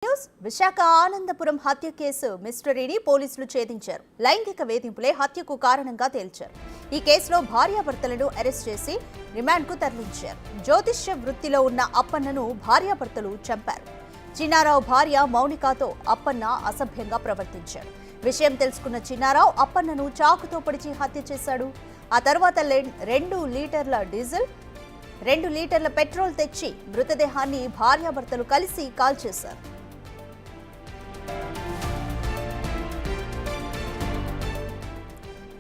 News Visakha Anandapuram హత్య case మిస్టరీని పోలీసులు ఛేదించారు. లైంగిక వేధింపులే హత్యకు కారణంగా తేల్చారు. ఈ కేసులో భార్యాభర్తలను అరెస్ట్ చేసి రిమాండ్కు తరలించారు. జ్యోతిష్య వృత్తిలో ఉన్న అప్పన్నను భార్యాభర్తలు చంపారు. చిన్నారావు భార్య మౌనికాతో అప్పన్న అసభ్యంగా ప్రవర్తించాడు. విషయం తెలుసుకున్న చిన్నారావు అప్పన్నను చాకుతో పొడిచి హత్య చేశాడు. ఆ తర్వాత 2 లీటర్ల డీజిల్ 2 లీటర్ల పెట్రోల్ తెచ్చి మృతదేహాన్ని భార్యాభర్తలు కలిసి కాల్చేశారు.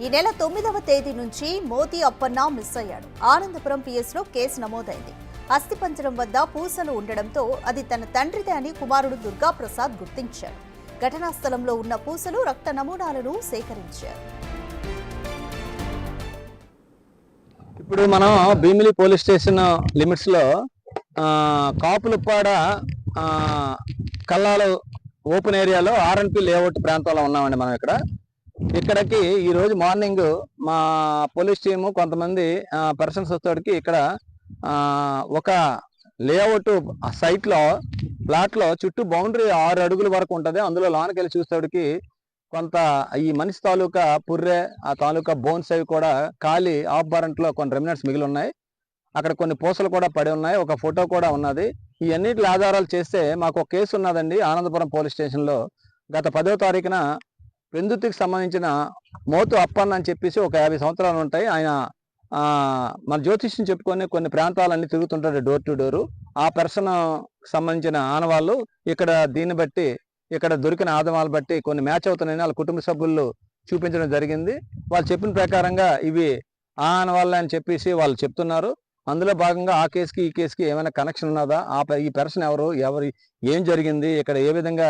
ఈ నెల 9వ తేదీ నుంచి మోతి అప్పన్న మిస్ అయ్యాడు. ఆనందపురం పిఎస్లో కేసు నమోదైంది. అస్థిపంజరం వద్ద పూసలు ఉండడంతో అది తన తండ్రిదే అని కుమారుడు దుర్గాప్రసాద్ గుర్తించాడు. ఘటనా స్థలంలో ఉన్న పూసలు రక్త నమూనాలను సేకరించారు. ఇప్పుడు మనం భీమిలి పోలీస్ స్టేషన్ లిమిట్స్ లో కాపులుప్పాడ కల్లాలు ఓపెన్ ఏరియాలో ఆర్ఎన్పి లేఅవుట్ ప్రాంతంలో ఉన్నామండి. మనం ఇక్కడికి ఈ రోజు మార్నింగ్ మా పోలీస్ టీము కొంతమంది పర్సన్స్ వచ్చేటికి ఇక్కడ ఒక లేఅవుట్ సైట్ లో ప్లాట్ లో చుట్టూ బౌండరీ 6 అడుగుల వరకు ఉంటుంది. అందులో లోనికి వెళ్ళి చూసేటికి కొంత ఈ మనిషి తాలూకా పుర్రె ఆ తాలూకా బోన్స్ అవి కూడా ఖాళీ ఆఫ్ బారెంట్ లో కొన్ని రెమినెంట్స్ మిగిలి ఉన్నాయి. అక్కడ కొన్ని పూసలు కూడా పడి ఉన్నాయి. ఒక ఫోటో కూడా ఉన్నది. ఈ అన్నిటి ఆధారాలు చేస్తే మాకు ఒక కేసు ఉన్నదండి ఆనందపురం పోలీస్ స్టేషన్ లో. గత 10వ తారీఖున పెందుతికి సంబంధించిన మోతు అప్పన్న అని చెప్పేసి ఒక 50 సంవత్సరాలు ఉంటాయి. ఆయన మన జ్యోతిష్యం చెప్పుకొని కొన్ని ప్రాంతాలన్నీ తిరుగుతుంటాడు డోర్ టు డోరు. ఆ పర్సన్ సంబంధించిన ఆనవాళ్ళు ఇక్కడ దీన్ని బట్టి ఇక్కడ దొరికిన ఆనవాళ్ళు బట్టి కొన్ని మ్యాచ్ అవుతున్నాయని వాళ్ళ కుటుంబ సభ్యులు చూపించడం జరిగింది. వాళ్ళు చెప్పిన ప్రకారంగా ఇవి ఆ ఆనవాళ్ళు అని చెప్పేసి వాళ్ళు చెప్తున్నారు. అందులో భాగంగా ఆ కేసుకి ఈ కేసుకి ఏమైనా కనెక్షన్ ఉన్నదా, ఈ పర్సన్ ఎవరు ఏం జరిగింది, ఇక్కడ ఏ విధంగా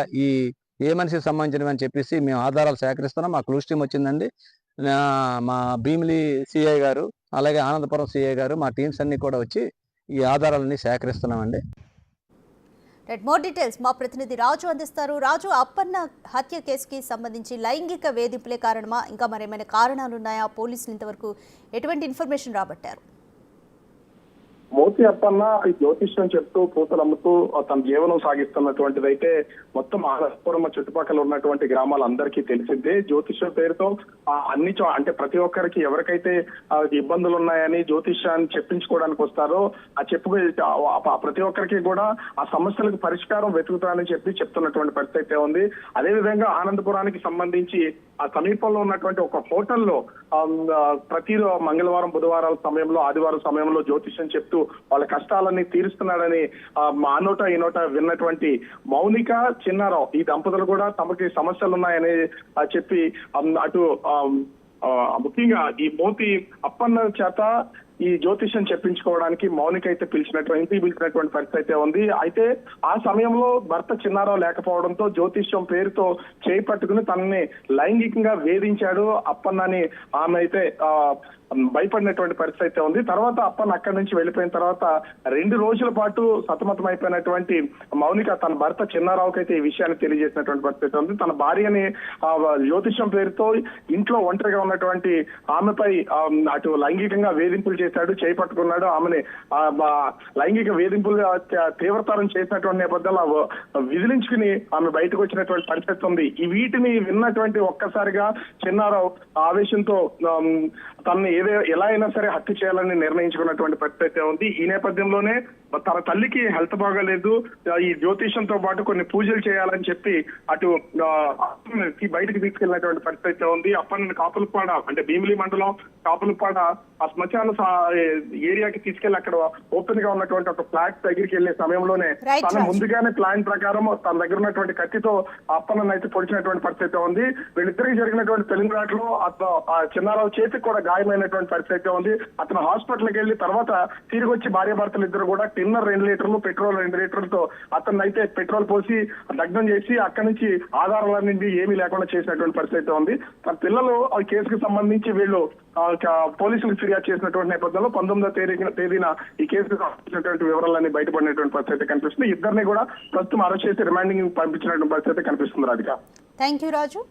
ఏ మనిషికి సంబంధించినవి అని చెప్పేసి మేము ఆధారాలు సేకరిస్తున్నాం. మా క్లూస్ టీం వచ్చిందండి. మా భీమిలి సిఐ గారు అలాగే ఆనందపురం సిఐ గారు మా టీమ్స్ అన్ని కూడా వచ్చి ఈ ఆధారాలన్నీ సేకరిస్తున్నామండి. మోర్ డీటెయిల్స్ మా ప్రతినిధి రాజు అందిస్తారు. రాజు, అప్పన్న హత్య కేసుకి సంబంధించి లైంగిక వేధింపులే కారణమా, ఇంకా మరేమైనా కారణాలు ఉన్నాయా? పోలీసులు ఇంతవరకు ఎటువంటి ఇన్ఫర్మేషన్ రాబట్టారు? మోతి అప్పన్న ఈ జ్యోతిష్యం చెప్తూ పూతలు అమ్ముతూ తన జీవనం సాగిస్తున్నటువంటిది అయితే మొత్తం ఆనందపురం చుట్టుపక్కల ఉన్నటువంటి గ్రామాలందరికీ తెలిసిందే. జ్యోతిష్యం పేరుతో అన్ని అంటే ప్రతి ఒక్కరికి ఎవరికైతే ఇబ్బందులు ఉన్నాయని జ్యోతిష్యాన్ని చెప్పించుకోవడానికి వస్తారో ప్రతి ఒక్కరికి కూడా ఆ సమస్యలకు పరిష్కారం వెతుకుతానని చెప్తున్నటువంటి పరిస్థితి అయితే ఉంది. అదేవిధంగా ఆనందపురానికి సంబంధించి ఆ సమీపంలో ఉన్నటువంటి ఒక హోటల్లో ప్రతి మంగళవారం బుధవారాల సమయంలో ఆదివారం సమయంలో జ్యోతిష్యం చెప్తూ వాళ్ళ కష్టాలన్నీ తీరుస్తున్నాడని ఆ నోట ఈ నోట విన్నటువంటి మౌనిక చిన్నారావు ఈ దంపతులు కూడా తమకి సమస్యలు ఉన్నాయని చెప్పి అటు ముఖ్యంగా ఈ మోతి అప్పన్న చేత ఈ జ్యోతిష్యం చెప్పించుకోవడానికి మౌనిక అయితే పిలిచినటువంటి పరిస్థితి అయితే ఉంది. అయితే ఆ సమయంలో భర్త చిన్నారావు లేకపోవడంతో జ్యోతిష్యం పేరుతో చేయి పట్టుకుని తనని లైంగికంగా వేధించాడు అప్పన్నని ఆమె అయితే భయపడినటువంటి పరిస్థితి అయితే ఉంది. తర్వాత అప్పన్న అక్కడి నుంచి వెళ్ళిపోయిన తర్వాత 2 రోజుల పాటు సతమతం అయిపోయినటువంటి మౌనిక తన భర్త చిన్నారావుకి అయితే ఈ విషయాన్ని తెలియజేసినటువంటి పరిస్థితి ఉంది. తన భార్యని జ్యోతిష్యం పేరుతో ఇంట్లో ఒంటరిగా ఉన్నటువంటి ఆమెపై అటు లైంగికంగా వేధింపులు చేశాడు, చేయి పట్టుకున్నాడు. ఆమెని లైంగిక వేధింపులు తీవ్రతరం చేసినటువంటి నేపథ్యంలో విదిలించుకుని ఆమె బయటకు వచ్చినటువంటి పరిస్థితి ఉంది. ఈ వీటిని విన్నటువంటి ఒక్కసారిగా చిన్నారావు ఆవేశంతో తనని ఎలా అయినా సరే హత్య చేయాలని నిర్ణయించుకున్నటువంటి పరిస్థితి ఉంది. ఈ నేపథ్యంలోనే తన తల్లికి హెల్త్ బాగాలేదు, ఈ జ్యోతిషంతో పాటు కొన్ని పూజలు చేయాలని చెప్పి అటు బయటకు తీసుకెళ్లినటువంటి పరిస్థితి ఉంది. అప్పన్న కాపులపాడ అంటే భీమిలి మండలం కాపులపాడ ఆ శ్మశాన ఏరియాకి తీసుకెళ్లి అక్కడ ఓపెన్ గా ఉన్నటువంటి ఒక ఫ్లాట్ దగ్గరికి వెళ్లే సమయంలోనే తన ముందుగానే ప్లాన్ ప్రకారం తన దగ్గర ఉన్నటువంటి కత్తితో అప్పన్న అయితే పొడిచినటువంటి పరిస్థితి ఉంది. వీళ్ళిద్దరికి జరిగినటువంటి పెళ్లిరాటలో చిన్నారావు చేతికి కూడా గాయమైనటువంటి పరిస్థితి ఉంది. అతను హాస్పిటల్కి వెళ్లి తర్వాత తిరిగి వచ్చి భార్యాభర్తలు ఇద్దరు కూడా టిన్నర్ 2 లీటర్లు పెట్రోల్ 2 లీటర్లతో అతన్ని అయితే పెట్రోల్ పోసి దగ్ధం చేసి అక్కడి నుంచి ఆధారాలన్నీ ఏమీ లేకుండా చేసినటువంటి పరిస్థితి ఉంది. తన పిల్లలు ఆ కేసుకు సంబంధించి వీళ్ళు పోలీసులకు ఫిర్యాదు చేసినటువంటి నేపథ్యంలో 19వ తేదీన ఈ కేసుకు సంబంధించినటువంటి వివరాలన్నీ బయటపడినటువంటి పరిస్థితి కనిపిస్తుంది. ఇద్దరిని కూడా ప్రస్తుతం అరెస్ట్ చేసి రిమాండింగ్ పంపించినటువంటి పరిస్థితి కనిపిస్తుంది. రాధిక. Thank you Raju.